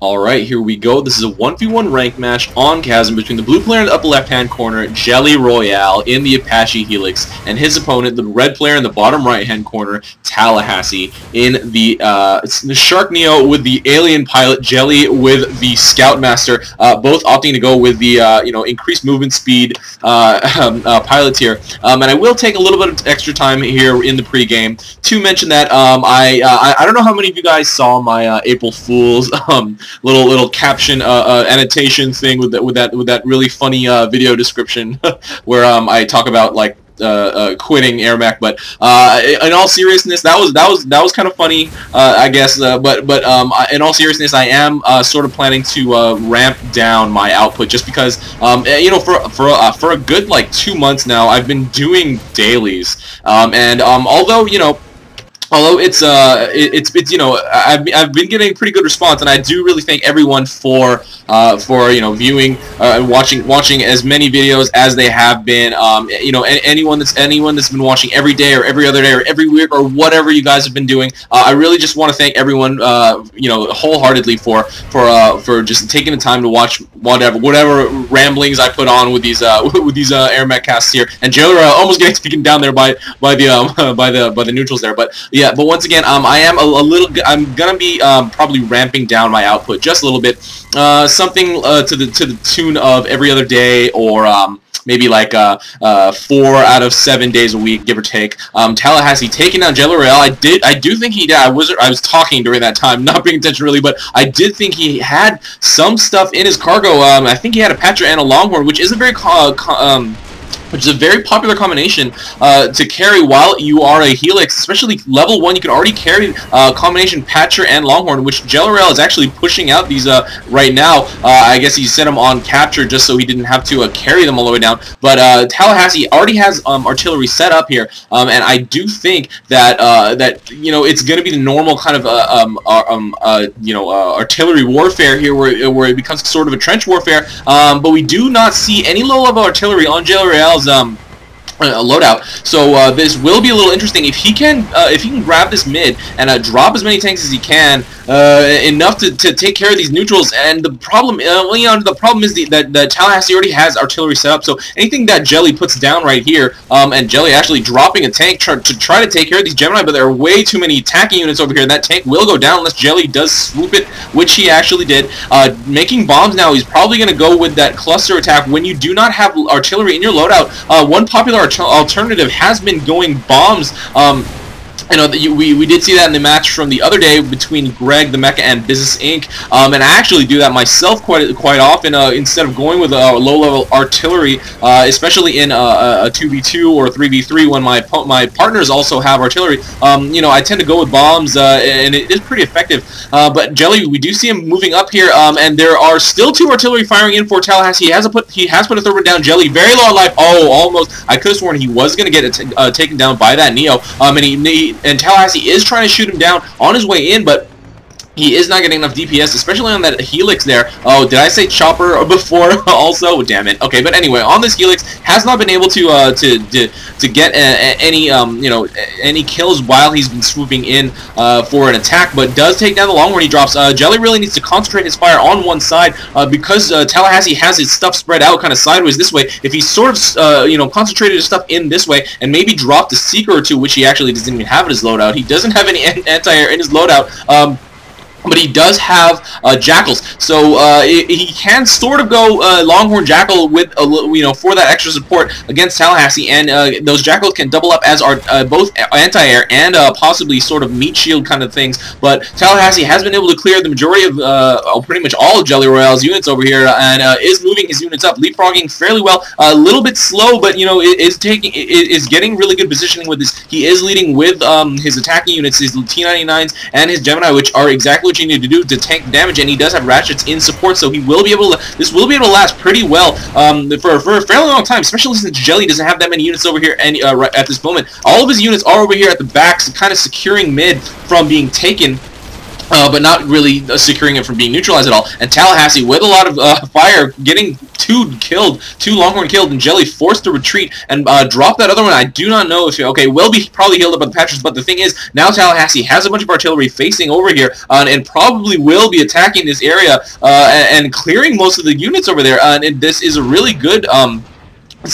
Alright, here we go. This is a 1v1 rank match on Chasm between the blue player in the upper left-hand corner, JellyRoyale, in the Apache Helix, and his opponent, the red player in the bottom right-hand corner, Tallahassee, in the Shark Neo with the alien pilot, Jelly with the Scoutmaster, both opting to go with the, increased movement speed pilots here. And I will take a little bit of extra time here in the pregame to mention that I don't know how many of you guys saw my April Fool's little caption annotation thing with that really funny video description where I talk about like quitting AirMech, but in all seriousness, that was kind of funny, I guess. But in all seriousness, I am sort of planning to ramp down my output just because for a good like 2 months now, I've been doing dailies, and although it's I've been getting pretty good response, and I do really thank everyone for viewing and watching as many videos as they have been. Anyone that's been watching every day or every other day or every week or whatever you guys have been doing. I really just want to thank everyone wholeheartedly for just taking the time to watch whatever ramblings I put on with these AirMech casts here. And JellyRoyale almost getting taken down there by the neutrals there, but. Yeah, but once again, I'm gonna be probably ramping down my output just a little bit, something to the tune of every other day, or maybe like 4 out of 7 days a week, give or take. Tallahassee taking down JellyRoyale. I do think he did. I was talking during that time, not paying attention really, but I did think he had some stuff in his cargo. I think he had a Patcher and a Longhorn, which is a very popular combination to carry while you are a Helix, especially level 1. You can already carry combination Patcher and Longhorn, which JellyRoyale is actually pushing out these right now. I guess he set them on capture just so he didn't have to carry them all the way down. But Tallahassee already has artillery set up here, and I do think that it's going to be the normal kind of artillery warfare here, where it becomes sort of a trench warfare. But we do not see any low-level artillery on JellyRoyale's loadout, so this will be a little interesting if he can grab this mid and drop as many tanks as he can, enough to take care of these neutrals. And the problem, the problem is that Tallahassee already has artillery set up. So anything that Jelly puts down right here, and Jelly actually dropping a tank to try to take care of these Gemini, but there are way too many attacking units over here. That tank will go down unless Jelly does swoop it, which he actually did. Making bombs now, he's probably going to go with that cluster attack when you do not have artillery in your loadout. One popular alternative has been going bombs. We did see that in the match from the other day between Greg the Mecha and Business Inc. And I actually do that myself quite often, instead of going with low-level artillery, especially in a 2v2 or 3v3 when my partners also have artillery. I tend to go with bombs, and it is pretty effective. But Jelly, we do see him moving up here, and there are still 2 artillery firing in for Tallahassee. He has put a third one down. Jelly very low on life. Oh, almost. I could have sworn he was going to get taken down by that Neo. And Tallahassee is trying to shoot him down on his way in, but he is not getting enough DPS, especially on that Helix there. Oh, did I say chopper before also? Damn it. Okay, but anyway, on this Helix, has not been able to get any kills while he's been swooping in for an attack, but does take down the Longhorn. He drops. Jelly really needs to concentrate his fire on one side, because Tallahassee has his stuff spread out kind of sideways this way. If he sort of concentrated his stuff in this way and maybe dropped a Seeker or two, which he actually doesn't even have in his loadout. He doesn't have any anti-air in his loadout. But he does have Jackals, so he can sort of go Longhorn Jackal with for that extra support against Tallahassee, and those Jackals can double up as both anti-air and possibly sort of meat shield kind of things. But Tallahassee has been able to clear the majority of pretty much all of JellyRoyale's units over here, and is moving his units up, leapfrogging fairly well. A little bit slow, but is getting really good positioning with this. He is leading with his attacking units, his T-99s and his Gemini, which are exactly what you need to do to tank damage, and he does have ratchets in support, so he will be able to. This will be able to last pretty well for a fairly long time, especially since Jelly doesn't have that many units over here right at this moment. All of his units are over here at the back, so kind of securing mid from being taken. but not really securing it from being neutralized at all. And Tallahassee, with a lot of fire, getting two Longhorn killed, and Jelly forced to retreat and drop that other one. I do not know if, okay, will be probably healed up by the Patchers, but the thing is, now Tallahassee has a bunch of artillery facing over here, and probably will be attacking this area and clearing most of the units over there, and this is a really good...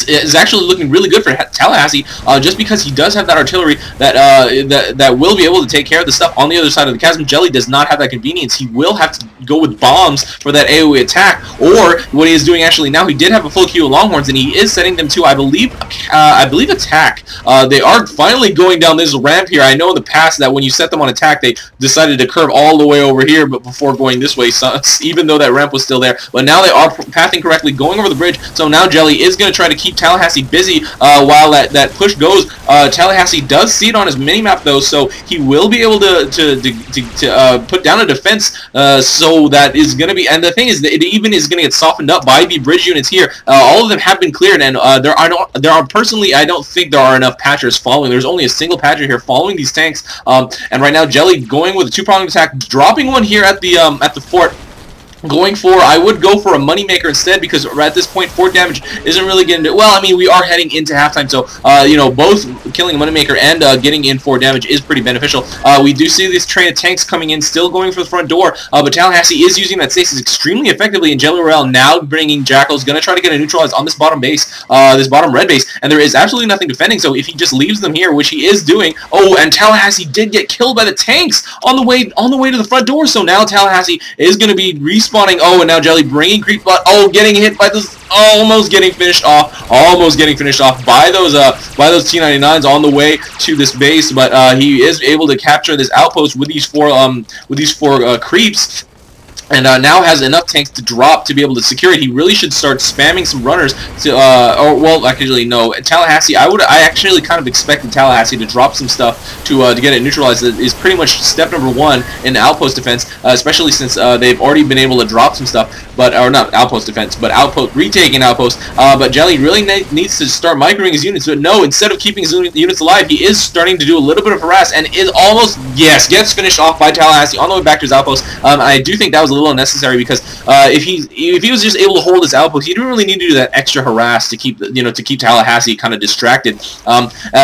is actually looking really good for Tallahassee, just because he does have that artillery that will be able to take care of the stuff on the other side of the chasm. Jelly does not have that convenience. He will have to go with bombs for that AoE attack, or what he is doing actually now, he did have a full queue of Longhorns, and he is setting them to, I believe attack. They are finally going down this ramp here. I know in the past that when you set them on attack, they decided to curve all the way over here, but before going this way, so, even though that ramp was still there. But now they are pathing correctly, going over the bridge, so now Jelly is going to try to keep Tallahassee busy while that push goes. Tallahassee does see it on his minimap though, so he will be able to put down a defense, so that is going to be, and the thing is that it even is going to get softened up by the bridge units here. All of them have been cleared, and personally, I don't think there are enough Patchers following. There's only a single Patcher here following these tanks, and right now Jelly going with a two-pronged attack, dropping one here at the fort. Going for, I would go for a moneymaker instead, because at this point fort damage isn't really getting to, well, I mean, we are heading into halftime, so you know, both killing a moneymaker and getting in fort damage is pretty beneficial. We do see this train of tanks coming in, still going for the front door, but Tallahassee is using that stasis extremely effectively, and JellyRoyale now bringing Jackal's gonna try to get it neutralized on this bottom base, this bottom red base, and there is absolutely nothing defending, so if he just leaves them here, which he is doing, oh, and Tallahassee did get killed by the tanks on the way to the front door, so now Tallahassee is gonna be respawning. Oh, and now Jelly bringing creep, but oh, getting hit by this, almost getting finished off by those T-99s on the way to this base, but he is able to capture this outpost with these four creeps. And now has enough tanks to drop to be able to secure it. He really should start spamming some runners to, or well, actually no. Tallahassee, I actually kind of expected Tallahassee to drop some stuff to get it neutralized. That is pretty much step number one in outpost defense, especially since they've already been able to drop some stuff, or not outpost defense, but retaking outpost. But Jelly really needs to start microing his units. But no, instead of keeping his units alive, he is starting to do a little bit of harass, and is almost, yes, gets finished off by Tallahassee on the way back to his outpost. I do think that was a little unnecessary, because if he was just able to hold his outpost, he didn't really need to do that extra harass to keep Tallahassee kind of distracted.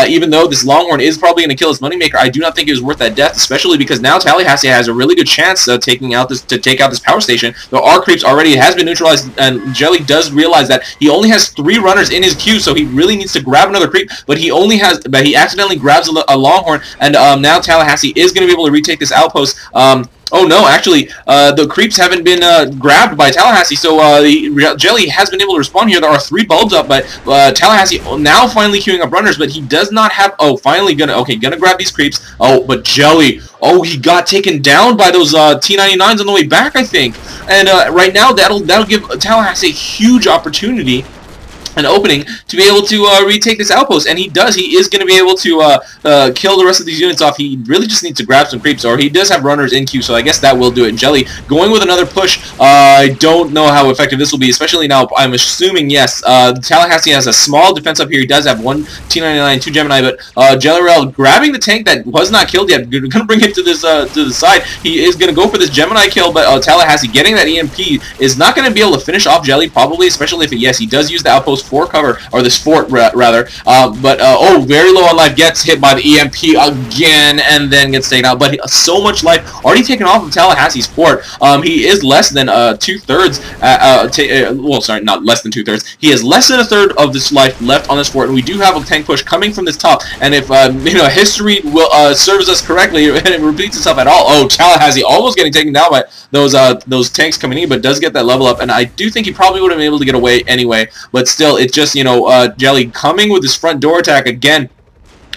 Even though this Longhorn is probably going to kill his moneymaker, I do not think it was worth that death, especially because now Tallahassee has a really good chance of take out this power station. There are creeps already, it has been neutralized, and Jelly does realize that he only has 3 runners in his queue, so he really needs to grab another creep, but he accidentally grabs a Longhorn, and now Tallahassee is going to be able to retake this outpost. Oh no, actually, the creeps haven't been grabbed by Tallahassee, so Jelly has been able to respond here. There are 3 bulbs up, but Tallahassee now finally queuing up runners, but he does not have, oh, finally gonna grab these creeps. Oh, but Jelly, oh, he got taken down by those T-99s on the way back, I think. And right now, that'll give Tallahassee a huge opportunity, an opening to be able to retake this outpost, and he does. He is going to be able to kill the rest of these units off. He really just needs to grab some creeps, or he does have runners in queue, so I guess that will do it. And Jelly going with another push. I don't know how effective this will be, especially now. I'm assuming, yes, Tallahassee has a small defense up here. He does have 1 T-99, 2 Gemini, but JellyRoyale grabbing the tank that was not killed yet, going to bring it to this to the side. He is going to go for this Gemini kill, but Tallahassee getting that EMP is not going to be able to finish off Jelly, probably, especially if, yes, he does use the outpost for cover, or this fort rather, but oh, very low on life, gets hit by the EMP again, and then gets taken out, but so much life already taken off of Tallahassee's fort. He is less than 2/3, well, sorry, not less than 2/3, he has less than 1/3 of this life left on this fort, and we do have a tank push coming from this top, and if history will serves us correctly, and it repeats itself at all, oh, Tallahassee almost getting taken down by those tanks coming in, but does get that level up, and I do think he probably would have been able to get away anyway, but still, it's just, Jelly coming with his front door attack again.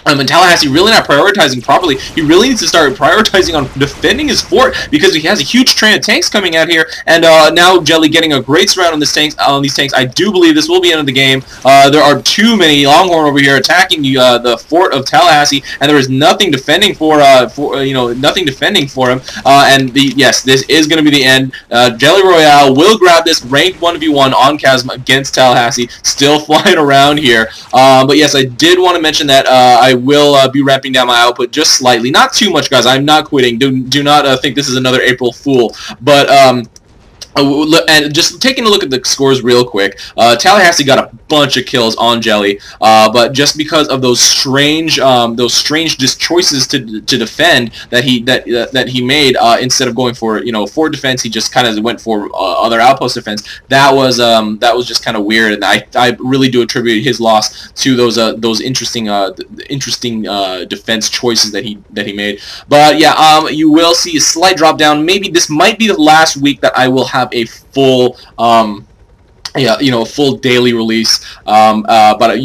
And Tallahassee really not prioritizing properly. He really needs to start prioritizing on defending his fort, because he has a huge train of tanks coming out here, and now Jelly getting a great surround on these tanks. I do believe this will be the end of the game. There are too many Longhorn over here attacking the fort of Tallahassee, and there is nothing defending for him. Yes, this is going to be the end. JellyRoyale will grab this ranked 1v1 on Chasm against Tallahassee, still flying around here. But yes, I did want to mention that I I will be ramping down my output just slightly, not too much, guys. I'm not quitting. Do not think this is another April Fool, but and just taking a look at the scores real quick, Tallahassee got a bunch of kills on Jelly, but just because of those strange just choices to defend that he made, instead of going for for defense, he just kind of went for other outpost defense. That was just kind of weird, and I really do attribute his loss to those interesting defense choices that he made. But yeah, you will see a slight drop down. Maybe this might be the last week that I will have a full full daily release, but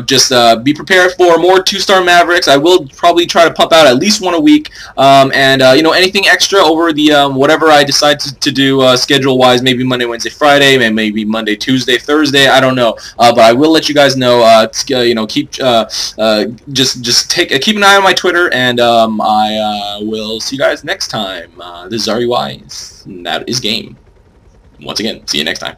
just be prepared for more 2-star Mavericks. I will probably try to pump out at least one a week, and anything extra over the whatever I decide to do schedule wise, maybe Monday, Wednesday, Friday, maybe Monday, Tuesday, Thursday, I don't know, but I will let you guys know. Keep keep an eye on my Twitter, and I will see you guys next time. This is JellyRoyale, and that is game. Once again, see you next time.